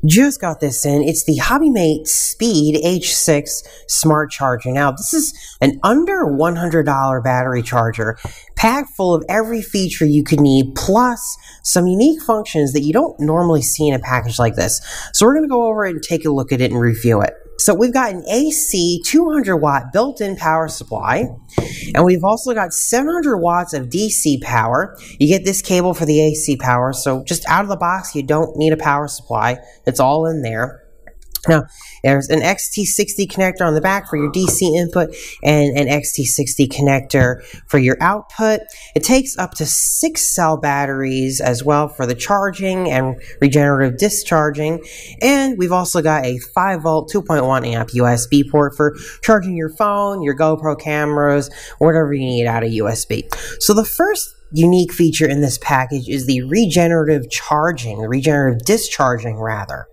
Just got this in. It's the HobbyMate Speed H6 Smart Charger. Now, this is an under $100 battery charger, packed full of every feature you could need, plus some unique functions that you don't normally see in a package like this. So we're going to go over it and take a look at it and review it. So we've got an AC 200 watt built-in power supply, and we've also got 700 watts of DC power. You get this cable for the AC power, so just out of the box, you don't need a power supply. It's all in there. Now, there's an XT60 connector on the back for your DC input and an XT60 connector for your output. It takes up to 6 cell batteries as well for the charging and regenerative discharging. And we've also got a 5 volt, 2.1 amp USB port for charging your phone, your GoPro cameras, whatever you need out of USB. So the first unique feature in this package is the regenerative discharging rather.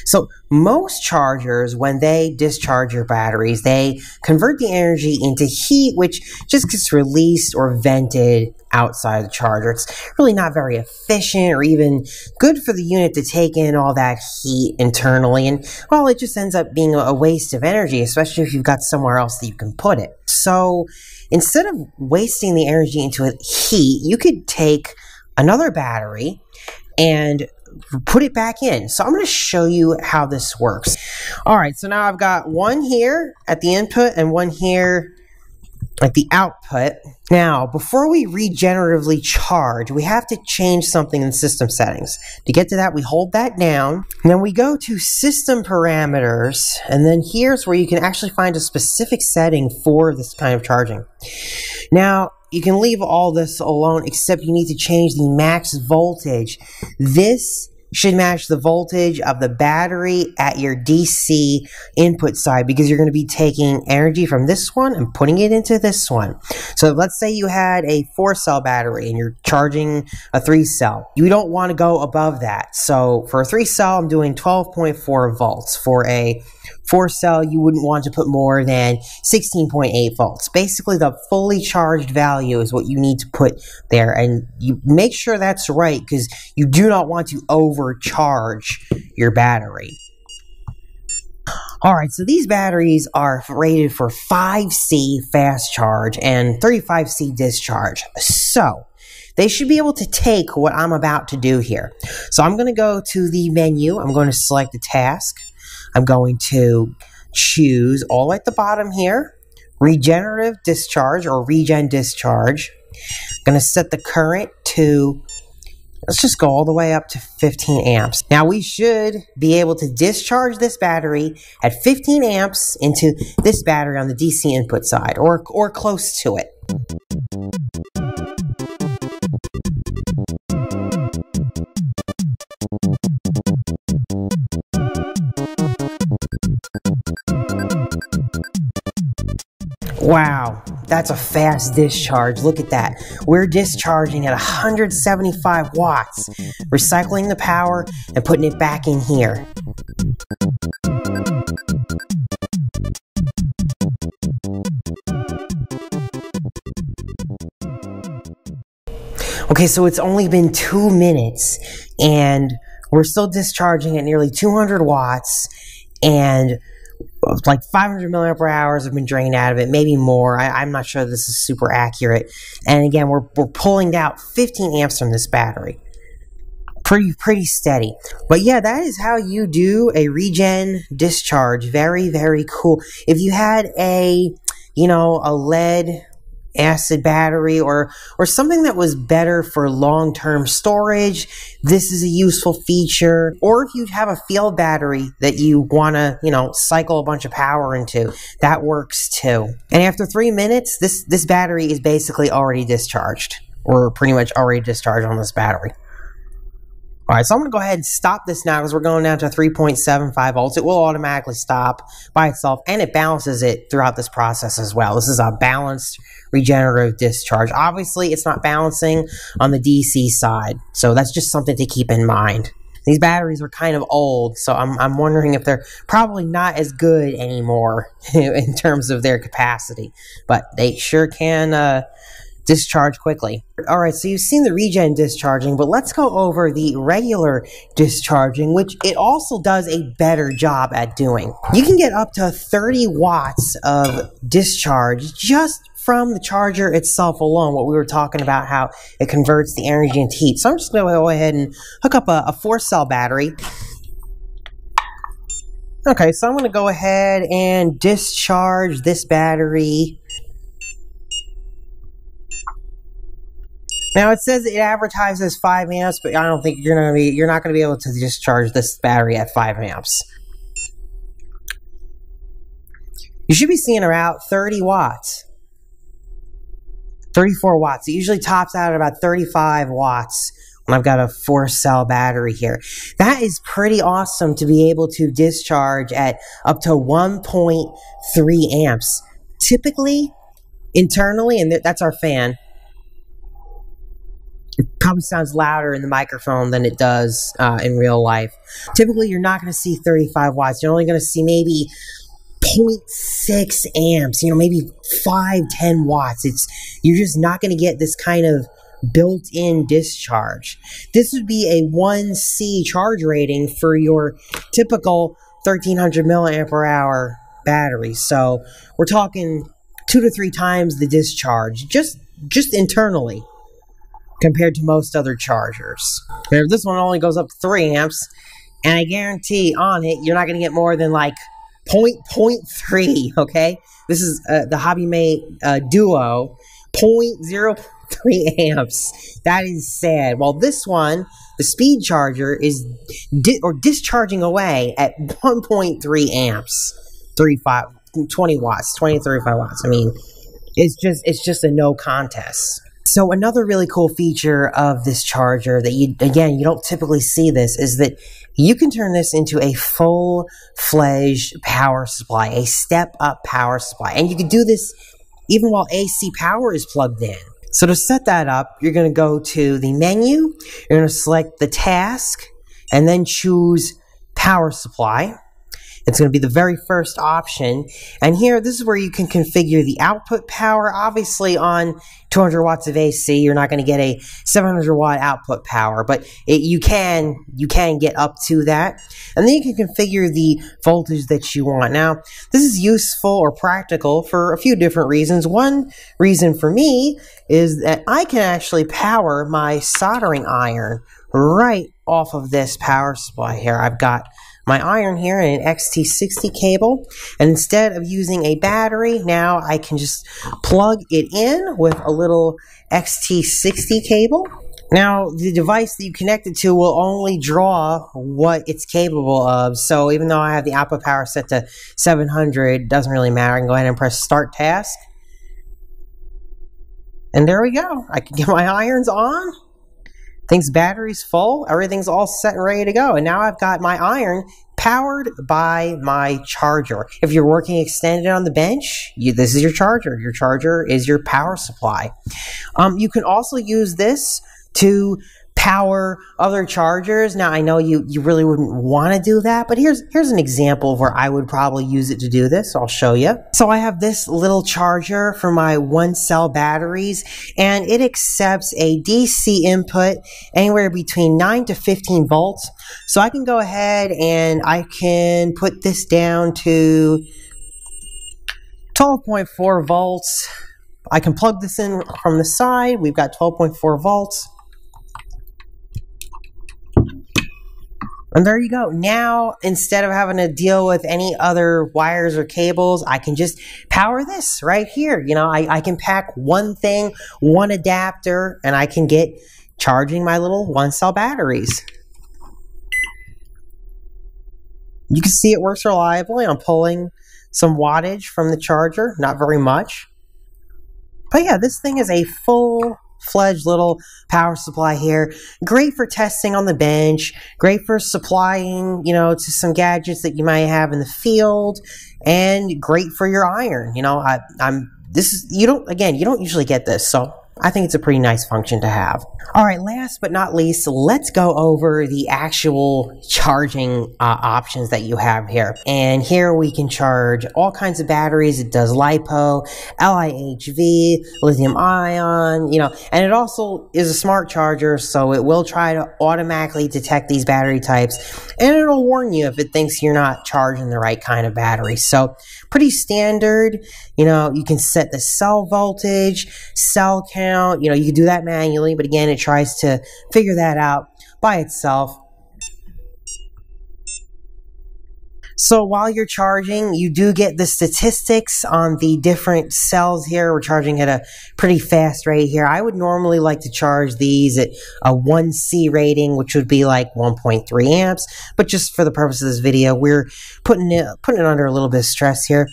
So most chargers, when they discharge your batteries, they convert the energy into heat, which just gets released or vented outside the charger. It's really not very efficient or even good for the unit to take in all that heat internally. And, well, it just ends up being a waste of energy, especially if you've got somewhere else that you can put it. So instead of wasting the energy into heat, you could take another battery and put it back in. So I'm going to show you how this works. All right, so now I've got one here at the input and one here at the output. Now, before we regeneratively charge, we have to change something in system settings. To get to that, we hold that down, and then we go to system parameters, and then here's where you can actually find a specific setting for this kind of charging. Now, you can leave all this alone, except you need to change the max voltage. This should match the voltage of the battery at your DC input side, because you're going to be taking energy from this one and putting it into this one. So let's say you had a 4-cell battery and you're charging a 3-cell. You don't want to go above that. So for a 3-cell, I'm doing 12.4 volts. For a 4-cell, you wouldn't want to put more than 16.8 volts. Basically, the fully charged value is what you need to put there, and you make sure that's right, because you do not want to overcharge your battery. Alright, so these batteries are rated for 5C fast charge and 35C discharge. So they should be able to take what I'm about to do here. So I'm going to go to the menu. I'm going to select the task. I'm going to choose all at the bottom here, regenerative discharge or regen discharge. I'm going to set the current to, let's just go all the way up to 15 amps. Now we should be able to discharge this battery at 15 amps into this battery on the DC input side, or close to it. Wow, that's a fast discharge. Look at that. We're discharging at 175 watts, recycling the power and putting it back in here. Okay, so it's only been 2 minutes and we're still discharging at nearly 200 watts, and like 500 milliampere hours have been drained out of it, maybe more. I'm not sure this is super accurate. And again, we're pulling out 15 amps from this battery. Pretty steady. But yeah, that is how you do a regen discharge. Very, very cool. If you had a lead acid battery or something that was better for long-term storage, this is a useful feature. Or if you have a field battery that you want to, cycle a bunch of power into, that works too. And after 3 minutes, this battery is basically already discharged. We're pretty much already discharged on this battery. Alright, so I'm going to go ahead and stop this now because we're going down to 3.75 volts. It will automatically stop by itself, and it balances it throughout this process as well. This is a balanced regenerative discharge. Obviously, it's not balancing on the DC side, so that's just something to keep in mind. These batteries are kind of old, so I'm wondering if they're probably not as good anymore in terms of their capacity, but they sure can discharge quickly. All right, so you've seen the regen discharging, but let's go over the regular discharging, which it also does a better job at doing. You can get up to 30 watts of discharge just from the charger itself alone, what we were talking about, how it converts the energy into heat. So I'm just going to go ahead and hook up a 4-cell battery. Okay, so I'm going to go ahead and discharge this battery. Now it says it advertises 5 amps, but I don't think you're not going to be able to discharge this battery at 5 amps. You should be seeing around 30 watts. 34 watts. It usually tops out at about 35 watts when I've got a 4-cell battery here. That is pretty awesome to be able to discharge at up to 1.3 amps. Typically, internally, and that's our fan. It probably sounds louder in the microphone than it does in real life. Typically, you're not going to see 35 watts. You're only going to see maybe 0.6 amps, maybe 5-10 watts. You're just not going to get this kind of built-in discharge. This would be a 1C charge rating for your typical 1300 milliamp hour battery. So we're talking 2 to 3 times the discharge, just internally, compared to most other chargers. This one only goes up to 3 amps, and I guarantee on it, you're not going to get more than like 0.3, okay? This is the HobbyMate Duo, 0.03 amps. That is sad. Well, this one, the speed charger, is discharging away at 1.3 amps, 20 watts, 20 to 35 watts. I mean, it's just a no contest. So another really cool feature of this charger that you don't typically see this is that you can turn this into a full-fledged power supply, a step-up power supply. And you can do this even while AC power is plugged in. So to set that up, you're going to go to the menu, you're going to select the task, and then choose power supply. It's going to be the very first option. And here, this is where you can configure the output power. Obviously, on 200 watts of AC, you're not going to get a 700 watt output power, but you can get up to that. And then you can configure the voltage that you want. Now, this is useful or practical for a few different reasons. One reason for me is that I can actually power my soldering iron right off of this power supply here. I've got my iron here in an XT60 cable, and instead of using a battery, now I can just plug it in with a little XT60 cable. Now, the device that you connect it to will only draw what it's capable of, so even though I have the output power set to 700, it doesn't really matter. I can go ahead and press Start Task. And there we go. I can get my irons on. Things battery's full, everything's all set and ready to go. And now I've got my iron powered by my charger. If you're working extended on the bench, this is your charger. Your charger is your power supply. You can also use this to power other chargers. Now, I know you really wouldn't want to do that, but here's an example of where I would probably use it to do this. I'll show you. So I have this little charger for my 1-cell batteries, and it accepts a DC input anywhere between 9 to 15 volts. So I can go ahead and I can put this down to 12.4 volts. I can plug this in from the side. We've got 12.4 volts. And there you go. Now, instead of having to deal with any other wires or cables, I can just power this right here. I can pack one thing, one adapter, and I can get charging my little 1-cell batteries. You can see it works reliably. I'm pulling some wattage from the charger, not very much. But yeah, this thing is a full-fledged little power supply here. Great for testing on the bench, great for supplying, to some gadgets that you might have in the field, and great for your iron. You don't usually get this, so I think it's a pretty nice function to have. Alright, last but not least, let's go over the actual charging options that you have here. And here we can charge all kinds of batteries. It does LiPo, LiHV, lithium ion, and it also is a smart charger, so it will try to automatically detect these battery types, and it'll warn you if it thinks you're not charging the right kind of battery. So pretty standard. You can set the cell voltage, cell count, you can do that manually, but again, it tries to figure that out by itself. So while you're charging, you do get the statistics on the different cells here. We're charging at a pretty fast rate here. I would normally like to charge these at a 1C rating, which would be like 1.3 amps. But just for the purpose of this video, we're putting it under a little bit of stress here.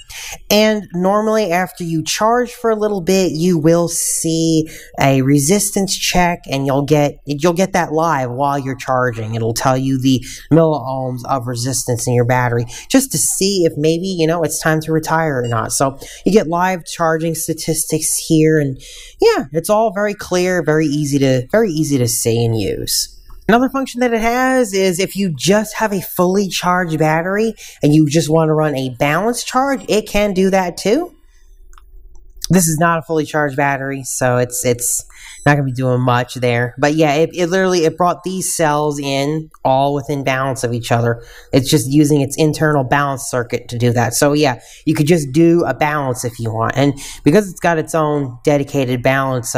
And normally after you charge for a little bit, you will see a resistance check, and you'll get that live while you're charging. It'll tell you the milliohms of resistance in your battery, just to see if maybe, it's time to retire or not. So you get live charging statistics here, and yeah, it's all very clear, very easy to see and use. Another function that it has is if you just have a fully charged battery and you just want to run a balanced charge, it can do that too. This is not a fully charged battery, so it's not going to be doing much there. But yeah, it literally brought these cells in all within balance of each other. It's just using its internal balance circuit to do that. So yeah, you could just do a balance if you want. And because it's got its own dedicated balance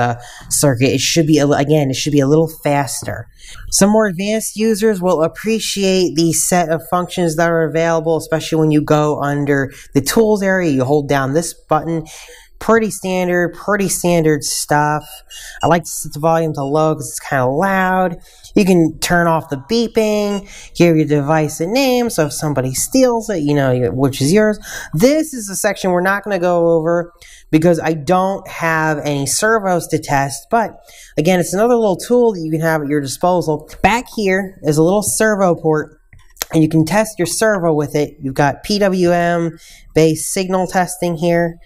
circuit, it should be, again, it should be a little faster. Some more advanced users will appreciate the set of functions that are available, especially when you go under the tools area. You hold down this button. Pretty standard stuff. I like to set the volume to low because it's kind of loud. You can turn off the beeping, give your device a name, so if somebody steals it, which is yours. This is a section we're not going to go over because I don't have any servos to test, but again, it's another little tool that you can have at your disposal. Back here is a little servo port, and you can test your servo with it. You've got PWM-based signal testing here.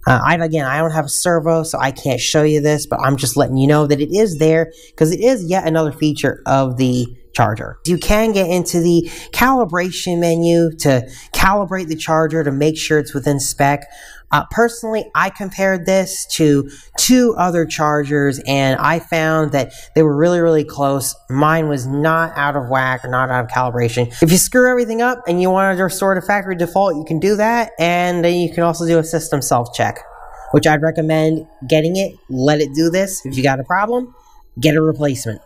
I don't have a servo, so I can't show you this, but I'm just letting you know that it is there because it is yet another feature of the charger. You can get into the calibration menu to calibrate the charger to make sure it's within spec. Personally, I compared this to 2 other chargers, and I found that they were really close. Mine was not out of whack or not out of calibration. If you screw everything up and you want to restore to factory default, you can do that, and then you can also do a system self-check, which I'd recommend getting it. Let it do this. If you got a problem, get a replacement.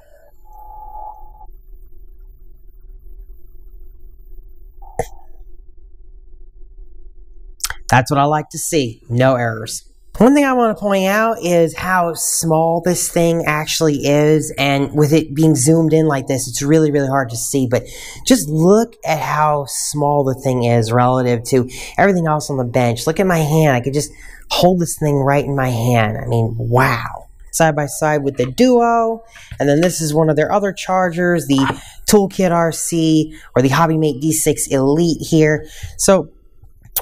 That's what I like to see. No errors. One thing I want to point out is how small this thing actually is, and with it being zoomed in like this, it's really hard to see, but just look at how small the thing is relative to everything else on the bench. Look at my hand. I could just hold this thing right in my hand. I mean, wow. Side by side with the Duo, and then this is one of their other chargers, the Toolkit RC or the HobbyMate D6 Elite here. So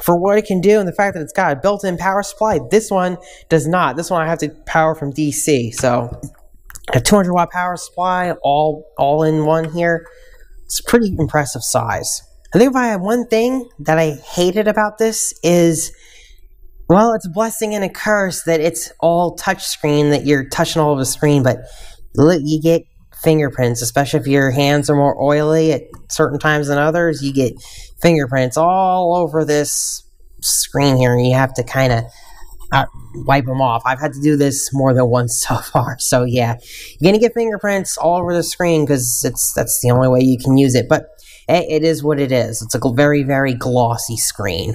for what it can do and the fact that it's got a built-in power supply, this one does not. This one I have to power from DC. So a 200 watt power supply, all in one here. It's a pretty impressive size. I think if I had one thing that I hated about this is, well, it's a blessing and a curse that it's all touchscreen, that you're touching all over the screen, but you get fingerprints, especially if your hands are more oily at certain times than others. You get fingerprints all over this screen here, and you have to kind of wipe them off. I've had to do this more than once so far. So yeah, you're gonna get fingerprints all over the screen because that's the only way you can use it. But it is what it is. It's a very glossy screen.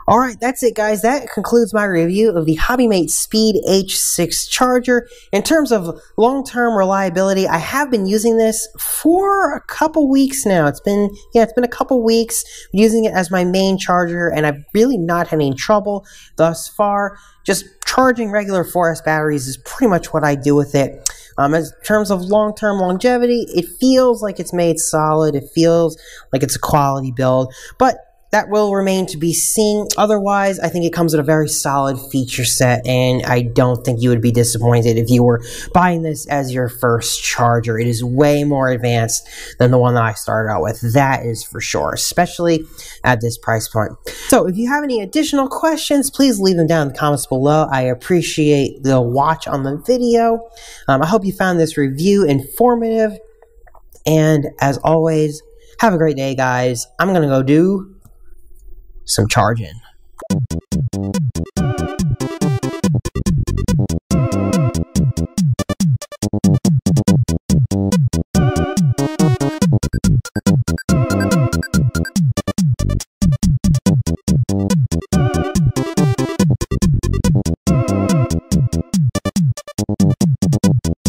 Alright, that's it guys. That concludes my review of the HobbyMate Speed H6 charger. In terms of long-term reliability, I have been using this for a couple weeks now. It's been a couple weeks using it as my main charger, and I've really not had any trouble thus far. Just charging regular 4S batteries is pretty much what I do with it. In terms of long-term longevity, it feels like it's made solid. It feels like it's a quality build, but that will remain to be seen. Otherwise, I think it comes with a very solid feature set, and I don't think you would be disappointed if you were buying this as your first charger. It is way more advanced than the one that I started out with. That is for sure, especially at this price point. So if you have any additional questions, please leave them down in the comments below. I appreciate the watch on the video. I hope you found this review informative. And as always, have a great day, guys. I'm going to go do some charging.